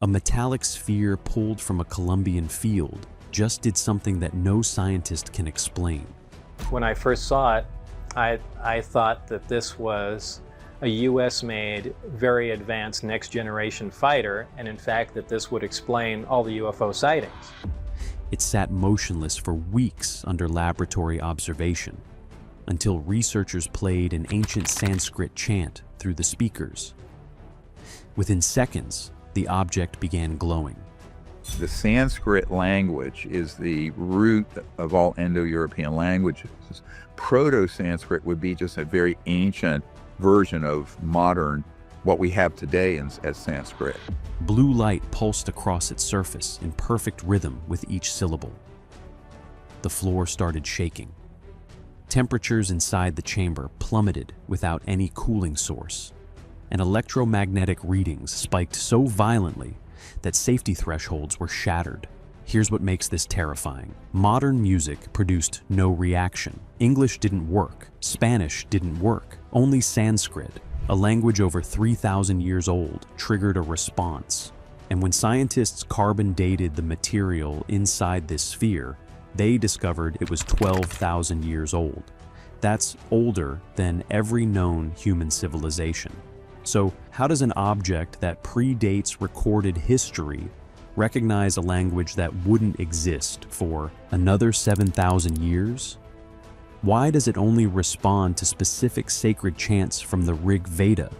A metallic sphere pulled from a Colombian field just did something that no scientist can explain. When I first saw it, I thought that this was a US-made, very advanced next-generation fighter, and in fact that this would explain all the UFO sightings. It sat motionless for weeks under laboratory observation, until researchers played an ancient Sanskrit chant through the speakers. Within seconds, the object began glowing. The Sanskrit language is the root of all Indo-European languages. Proto-Sanskrit would be just a very ancient version of modern, what we have today as Sanskrit. Blue light pulsed across its surface in perfect rhythm with each syllable. The floor started shaking. Temperatures inside the chamber plummeted without any cooling source, and electromagnetic readings spiked so violently that safety thresholds were shattered. Here's what makes this terrifying. Modern music produced no reaction. English didn't work. Spanish didn't work. Only Sanskrit, a language over 3,000 years old, triggered a response. And when scientists carbon dated the material inside this sphere, they discovered it was 12,000 years old. That's older than every known human civilization. So how does an object that predates recorded history recognize a language that wouldn't exist for another 7,000 years? Why does it only respond to specific sacred chants from the Rig Veda?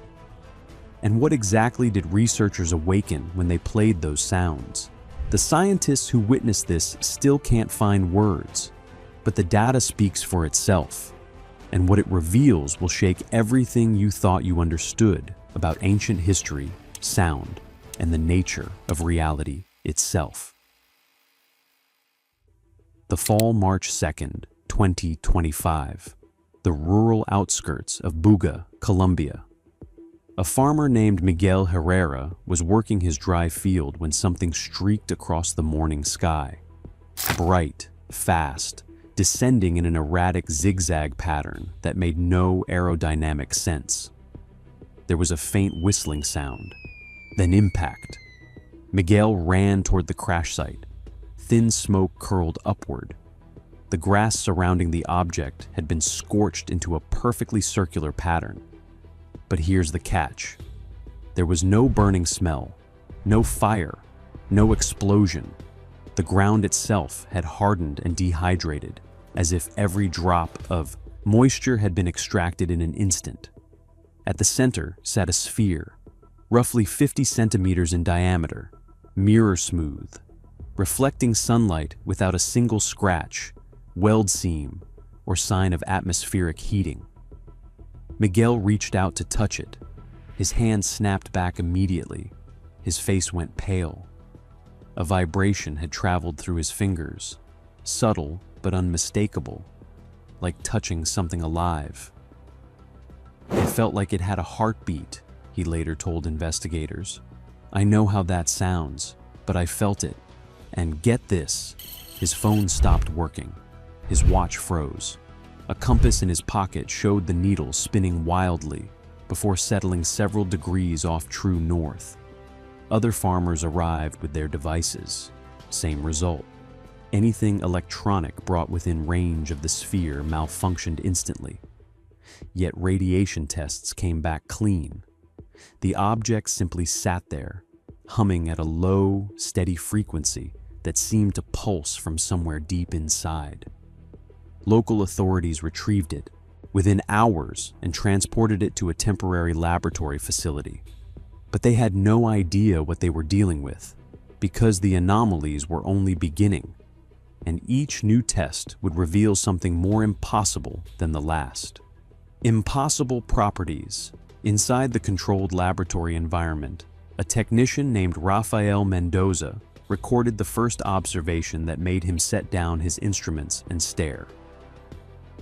And what exactly did researchers awaken when they played those sounds? The scientists who witnessed this still can't find words, but the data speaks for itself. And what it reveals will shake everything you thought you understood about ancient history, sound, and the nature of reality itself. The fall, March 2nd, 2025, the rural outskirts of Buga, Colombia. A farmer named Miguel Herrera was working his dry field when something streaked across the morning sky. Bright, fast, descending in an erratic zigzag pattern that made no aerodynamic sense. There was a faint whistling sound, then impact. Miguel ran toward the crash site. Thin smoke curled upward. The grass surrounding the object had been scorched into a perfectly circular pattern. But here's the catch. There was no burning smell, no fire, no explosion. The ground itself had hardened and dehydrated, as if every drop of moisture had been extracted in an instant. At the center sat a sphere, roughly 50 centimeters in diameter, mirror smooth, reflecting sunlight without a single scratch, weld seam, or sign of atmospheric heating. Miguel reached out to touch it. His hand snapped back immediately. His face went pale. A vibration had traveled through his fingers, subtle but unmistakable, like touching something alive. It felt like it had a heartbeat, he later told investigators. I know how that sounds, but I felt it. And get this, his phone stopped working. His watch froze. A compass in his pocket showed the needle spinning wildly before settling several degrees off true north. Other farmers arrived with their devices. Same result. Anything electronic brought within range of the sphere malfunctioned instantly. Yet radiation tests came back clean. The object simply sat there, humming at a low, steady frequency that seemed to pulse from somewhere deep inside. Local authorities retrieved it within hours and transported it to a temporary laboratory facility. But they had no idea what they were dealing with, because the anomalies were only beginning, and each new test would reveal something more impossible than the last. Impossible properties. Inside the controlled laboratory environment, a technician named Rafael Mendoza recorded the first observation that made him set down his instruments and stare.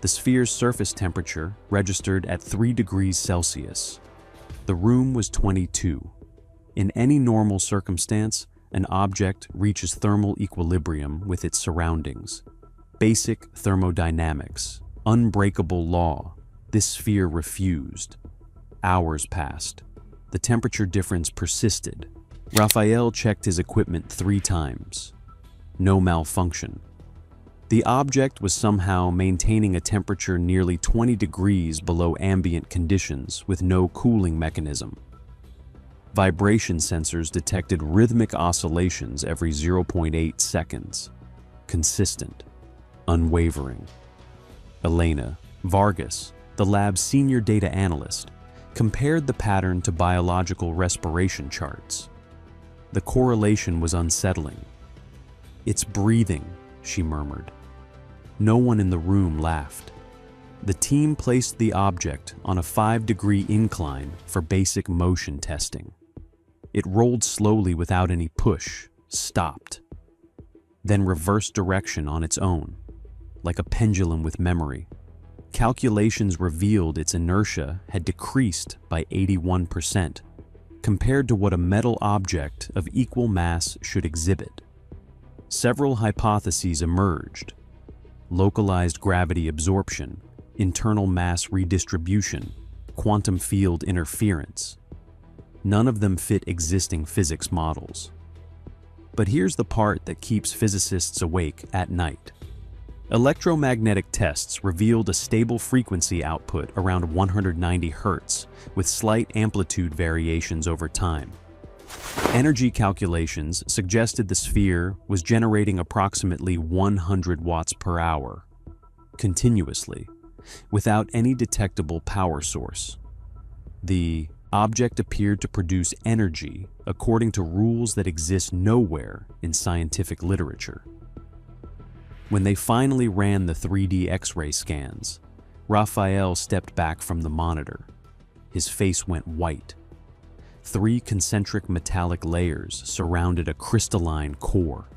The sphere's surface temperature registered at 3 degrees Celsius. The room was 22. In any normal circumstance, an object reaches thermal equilibrium with its surroundings. Basic thermodynamics, unbreakable law. This sphere refused. Hours passed. The temperature difference persisted. Raphael checked his equipment 3 times. No malfunction. The object was somehow maintaining a temperature nearly 20 degrees below ambient conditions with no cooling mechanism. Vibration sensors detected rhythmic oscillations every 0.8 seconds. Consistent. Unwavering. Elena Vargas, the lab's senior data analyst, compared the pattern to biological respiration charts. The correlation was unsettling. "It's breathing," she murmured. No one in the room laughed. The team placed the object on a 5-degree incline for basic motion testing. It rolled slowly without any push, stopped, then reversed direction on its own, like a pendulum with memory. Calculations revealed its inertia had decreased by 81%, compared to what a metal object of equal mass should exhibit. Several hypotheses emerged: localized gravity absorption, internal mass redistribution, quantum field interference. None of them fit existing physics models. But here's the part that keeps physicists awake at night. Electromagnetic tests revealed a stable frequency output around 190 Hz, with slight amplitude variations over time. Energy calculations suggested the sphere was generating approximately 100 watts per hour, continuously, without any detectable power source. The object appeared to produce energy according to rules that exist nowhere in scientific literature. When they finally ran the 3D X-ray scans, Raphael stepped back from the monitor. His face went white. 3 concentric metallic layers surrounded a crystalline core.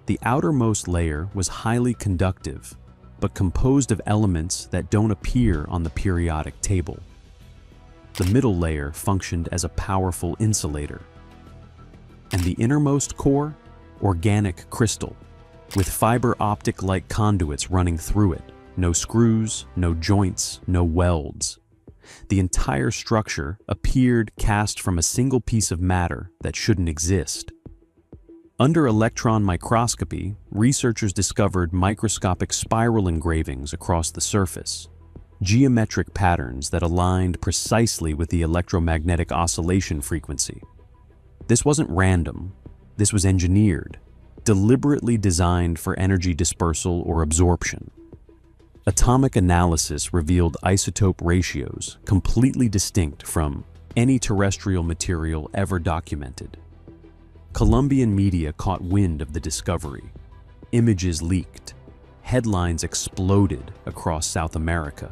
The outermost layer was highly conductive, but composed of elements that don't appear on the periodic table. The middle layer functioned as a powerful insulator. And the innermost core? Organic crystal, with fiber optic-like conduits running through it. No screws, no joints, no welds. The entire structure appeared cast from a single piece of matter that shouldn't exist. Under electron microscopy, researchers discovered microscopic spiral engravings across the surface, geometric patterns that aligned precisely with the electromagnetic oscillation frequency. This wasn't random. This was engineered, deliberately designed for energy dispersal or absorption. Atomic analysis revealed isotope ratios completely distinct from any terrestrial material ever documented. Colombian media caught wind of the discovery. Images leaked. Headlines exploded across South America.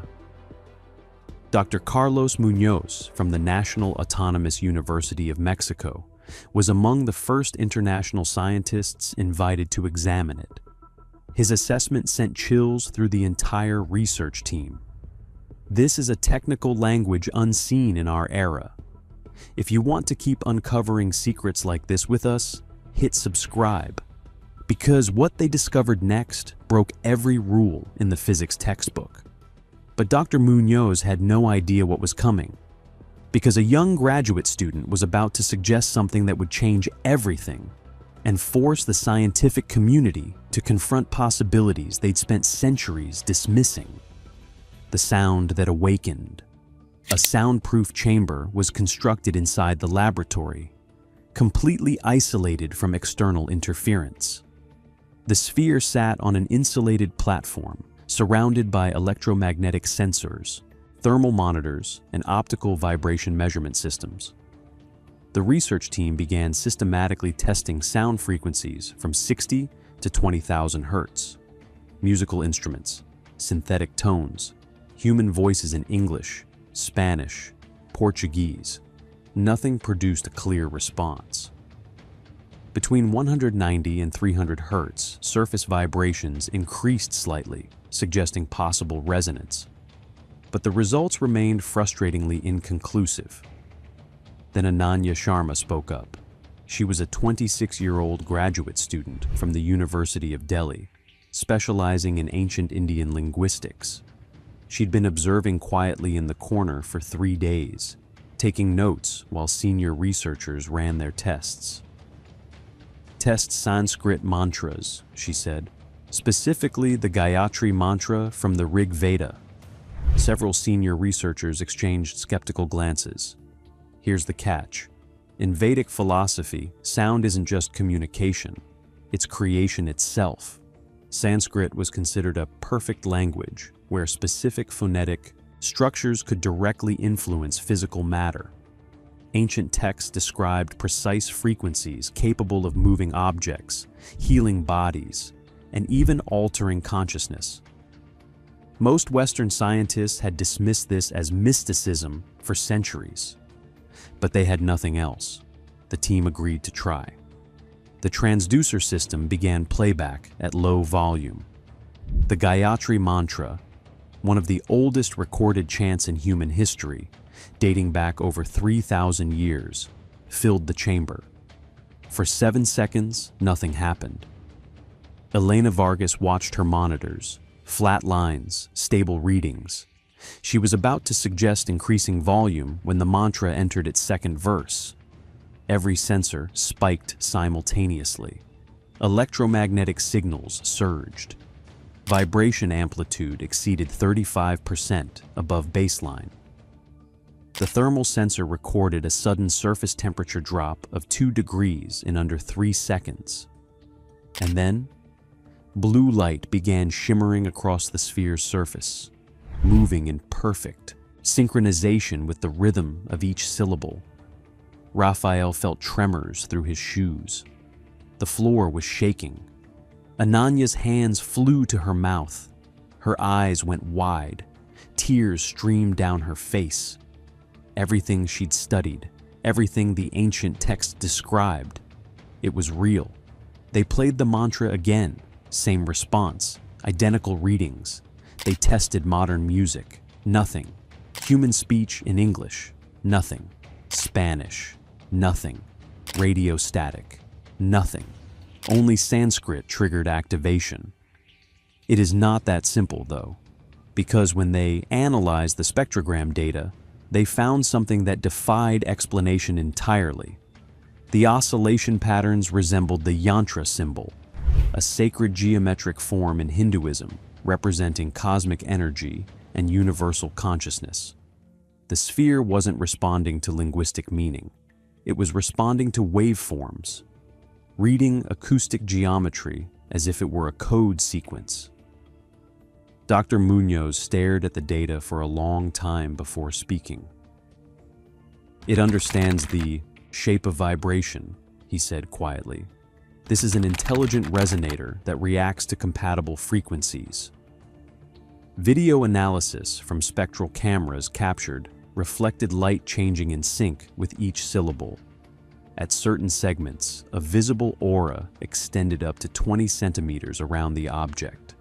Dr. Carlos Muñoz from the National Autonomous University of Mexico was among the first international scientists invited to examine it. His assessment sent chills through the entire research team. This is a technical language unseen in our era. If you want to keep uncovering secrets like this with us, hit subscribe. Because what they discovered next broke every rule in the physics textbook. But Dr. Muñoz had no idea what was coming, because a young graduate student was about to suggest something that would change everything and force the scientific community to confront possibilities they'd spent centuries dismissing. The sound that awakened. A soundproof chamber was constructed inside the laboratory, completely isolated from external interference. The sphere sat on an insulated platform, surrounded by electromagnetic sensors, thermal monitors, and optical vibration measurement systems. The research team began systematically testing sound frequencies from 60 to 20,000 hertz, musical instruments, synthetic tones, human voices in English, Spanish, Portuguese. Nothing produced a clear response. Between 190 and 300 hertz, surface vibrations increased slightly, suggesting possible resonance. But the results remained frustratingly inconclusive. Then Ananya Sharma spoke up. She was a 26-year-old graduate student from the University of Delhi, specializing in ancient Indian linguistics. She'd been observing quietly in the corner for 3 days, taking notes while senior researchers ran their tests. "Test Sanskrit mantras," she said, "specifically the Gayatri mantra from the Rig Veda." Several senior researchers exchanged skeptical glances. Here's the catch. In Vedic philosophy, sound isn't just communication, it's creation itself. Sanskrit was considered a perfect language where specific phonetic structures could directly influence physical matter. Ancient texts described precise frequencies capable of moving objects, healing bodies, and even altering consciousness. Most Western scientists had dismissed this as mysticism for centuries. But they had nothing else. The team agreed to try. The transducer system began playback at low volume. The Gayatri mantra, one of the oldest recorded chants in human history, dating back over 3,000 years, filled the chamber. For 7 seconds, nothing happened. Elena Vargas watched her monitors, flat lines, stable readings. She was about to suggest increasing volume when the mantra entered its second verse. Every sensor spiked simultaneously. Electromagnetic signals surged. Vibration amplitude exceeded 35% above baseline. The thermal sensor recorded a sudden surface temperature drop of 2 degrees in under 3 seconds. And then, blue light began shimmering across the sphere's surface, moving in perfect synchronization with the rhythm of each syllable. Raphael felt tremors through his shoes. The floor was shaking. Ananya's hands flew to her mouth. Her eyes went wide. Tears streamed down her face. Everything she'd studied, everything the ancient text described, it was real. They played the mantra again, same response, identical readings. They tested modern music, nothing. Human speech in English, nothing. Spanish, nothing. Radio static, nothing. Only Sanskrit triggered activation. It is not that simple, though, because when they analyzed the spectrogram data, they found something that defied explanation entirely. The oscillation patterns resembled the yantra symbol, a sacred geometric form in Hinduism representing cosmic energy and universal consciousness. The sphere wasn't responding to linguistic meaning. It was responding to waveforms, reading acoustic geometry as if it were a code sequence. Dr. Munoz stared at the data for a long time before speaking. "It understands the shape of vibration," he said quietly. "This is an intelligent resonator that reacts to compatible frequencies." Video analysis from spectral cameras captured reflected light changing in sync with each syllable. At certain segments, a visible aura extended up to 20 centimeters around the object.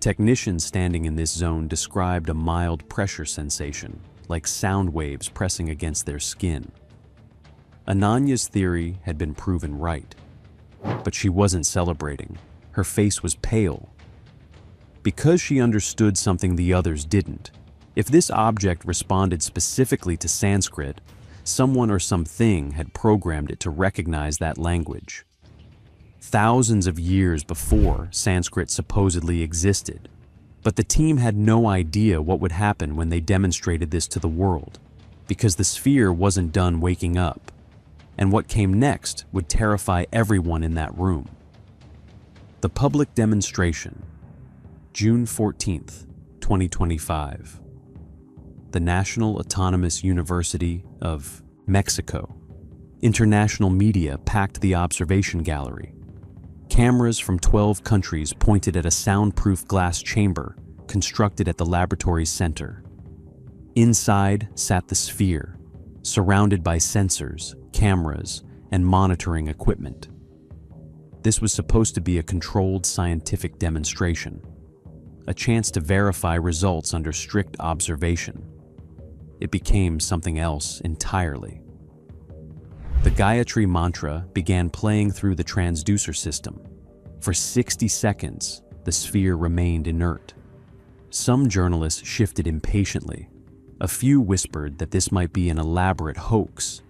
Technicians standing in this zone described a mild pressure sensation, like sound waves pressing against their skin. Ananya's theory had been proven right, but she wasn't celebrating. Her face was pale. Because she understood something the others didn't. If this object responded specifically to Sanskrit, someone or something had programmed it to recognize that language. Thousands of years before Sanskrit supposedly existed, but the team had no idea what would happen when they demonstrated this to the world, because the sphere wasn't done waking up, and what came next would terrify everyone in that room. The public demonstration, June 14th, 2025. The National Autonomous University of Mexico. International media packed the observation gallery. Cameras from 12 countries pointed at a soundproof glass chamber constructed at the laboratory's center. Inside sat the sphere, surrounded by sensors, cameras, and monitoring equipment. This was supposed to be a controlled scientific demonstration, a chance to verify results under strict observation. It became something else entirely. The Gayatri mantra began playing through the transducer system. For 60 seconds, the sphere remained inert. Some journalists shifted impatiently. A few whispered that this might be an elaborate hoax.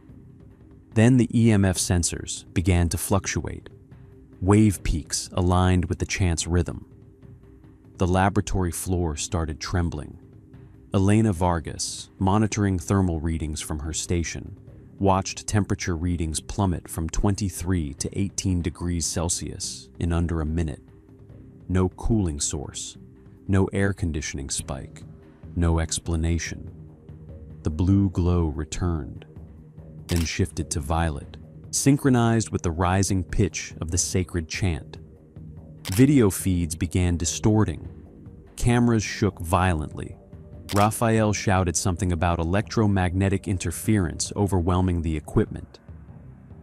Then the EMF sensors began to fluctuate, wave peaks aligned with the chant's rhythm. The laboratory floor started trembling. Elena Vargas, monitoring thermal readings from her station, watched temperature readings plummet from 23 to 18 degrees Celsius in under a minute. No cooling source, no air conditioning spike, no explanation. The blue glow returned, then shifted to violet, synchronized with the rising pitch of the sacred chant. Video feeds began distorting. Cameras shook violently. Raphael shouted something about electromagnetic interference overwhelming the equipment.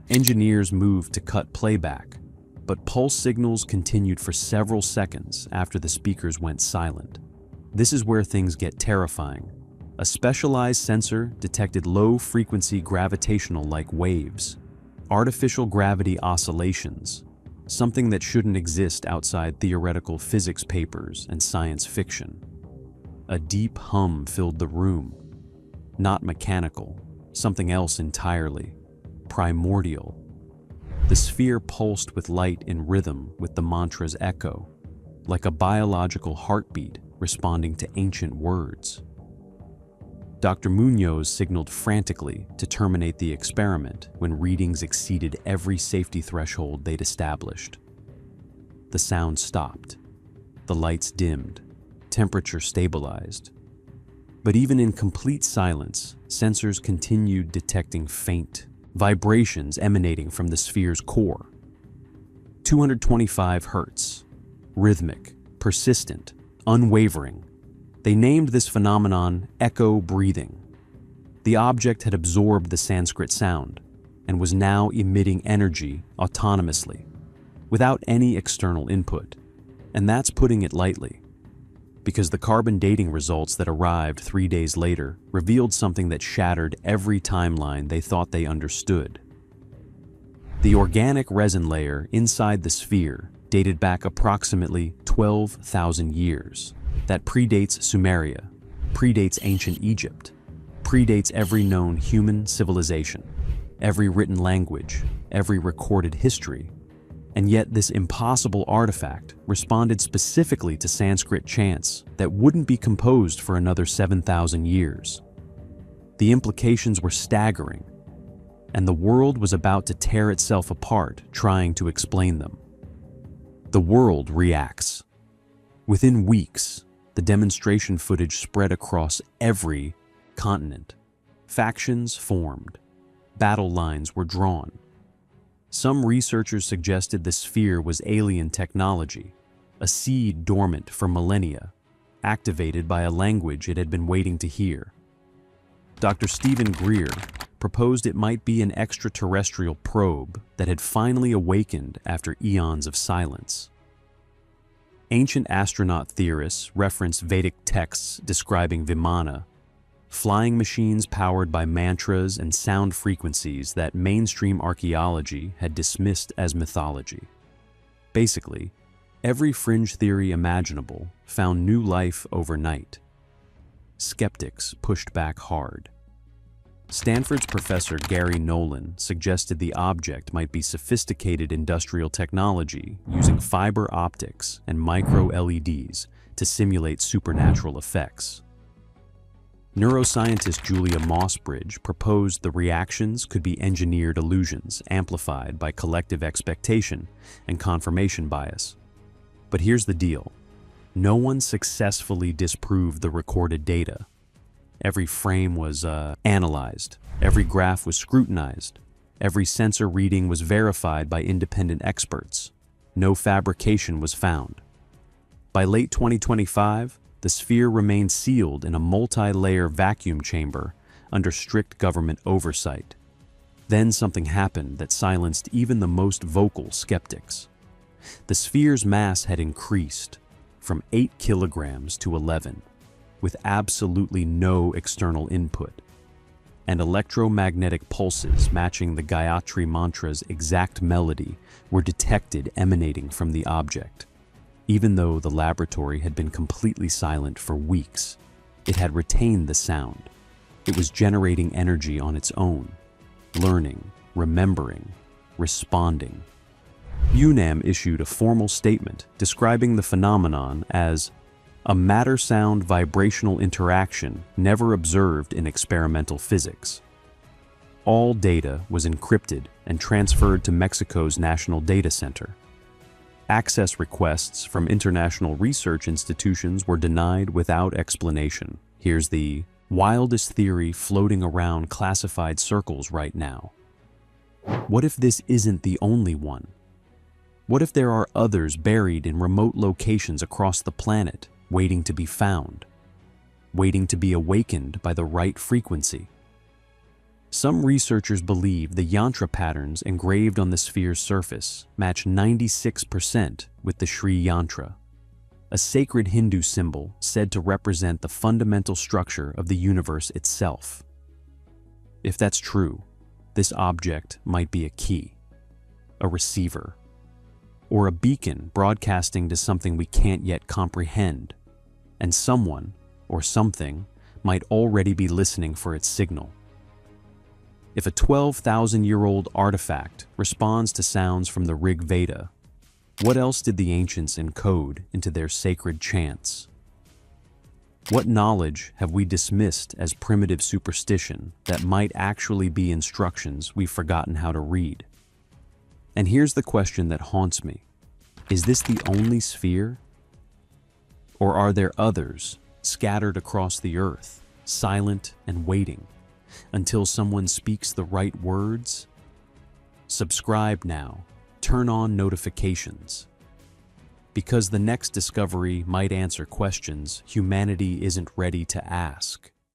Engineers moved to cut playback, but pulse signals continued for several seconds after the speakers went silent. This is where things get terrifying. A specialized sensor detected low-frequency gravitational-like waves, artificial gravity oscillations, something that shouldn't exist outside theoretical physics papers and science fiction. A deep hum filled the room. Not mechanical, something else entirely. Primordial. The sphere pulsed with light in rhythm with the mantra's echo, like a biological heartbeat responding to ancient words. Dr. Munoz signaled frantically to terminate the experiment when readings exceeded every safety threshold they'd established. The sound stopped. The lights dimmed. Temperature stabilized. But even in complete silence, sensors continued detecting faint vibrations emanating from the sphere's core. 225 hertz. Rhythmic, persistent, unwavering. They named this phenomenon echo breathing. The object had absorbed the Sanskrit sound and was now emitting energy autonomously, without any external input. And that's putting it lightly, because the carbon dating results that arrived 3 days later revealed something that shattered every timeline they thought they understood. The organic resin layer inside the sphere dated back approximately 12,000 years. That predates Sumeria, predates ancient Egypt, predates every known human civilization, every written language, every recorded history. And yet this impossible artifact responded specifically to Sanskrit chants that wouldn't be composed for another 7,000 years. The implications were staggering, and the world was about to tear itself apart trying to explain them. The world reacts. Within weeks, the demonstration footage spread across every continent. Factions formed. Battle lines were drawn. Some researchers suggested the sphere was alien technology, a seed dormant for millennia, activated by a language it had been waiting to hear. Dr. Stephen Greer proposed it might be an extraterrestrial probe that had finally awakened after eons of silence. Ancient astronaut theorists reference Vedic texts describing Vimana, flying machines powered by mantras and sound frequencies that mainstream archaeology had dismissed as mythology. Basically, every fringe theory imaginable found new life overnight. Skeptics pushed back hard. Stanford's professor Gary Nolan suggested the object might be sophisticated industrial technology using fiber optics and micro-LEDs to simulate supernatural effects. Neuroscientist Julia Mossbridge proposed the reactions could be engineered illusions amplified by collective expectation and confirmation bias. But here's the deal. No one successfully disproved the recorded data. Every frame was analyzed, every graph was scrutinized, every sensor reading was verified by independent experts. No fabrication was found. By late 2025, the sphere remained sealed in a multi-layer vacuum chamber under strict government oversight. Then something happened that silenced even the most vocal skeptics. The sphere's mass had increased from 8 kilograms to 11. With absolutely no external input, and electromagnetic pulses matching the Gayatri mantra's exact melody were detected emanating from the object. Even though the laboratory had been completely silent for weeks, it had retained the sound, It was generating energy on its own, learning, remembering, responding. UNAM issued a formal statement describing the phenomenon as a matter-sound vibrational interaction never observed in experimental physics. All data was encrypted and transferred to Mexico's National Data Center. Access requests from international research institutions were denied without explanation. Here's the wildest theory floating around classified circles right now. What if this isn't the only one? What if there are others buried in remote locations across the planet, waiting to be found, waiting to be awakened by the right frequency? Some researchers believe the yantra patterns engraved on the sphere's surface match 96% with the Sri yantra, a sacred Hindu symbol said to represent the fundamental structure of the universe itself. If that's true, this object might be a key, a receiver, or a beacon broadcasting to something we can't yet comprehend, and someone or something might already be listening for its signal. If a 12,000-year-old artifact responds to sounds from the Rig Veda, what else did the ancients encode into their sacred chants? What knowledge have we dismissed as primitive superstition that might actually be instructions we've forgotten how to read? And here's the question that haunts me. Is this the only sphere? Or are there others scattered across the earth, silent and waiting, until someone speaks the right words? Subscribe now. Turn on notifications. Because the next discovery might answer questions humanity isn't ready to ask.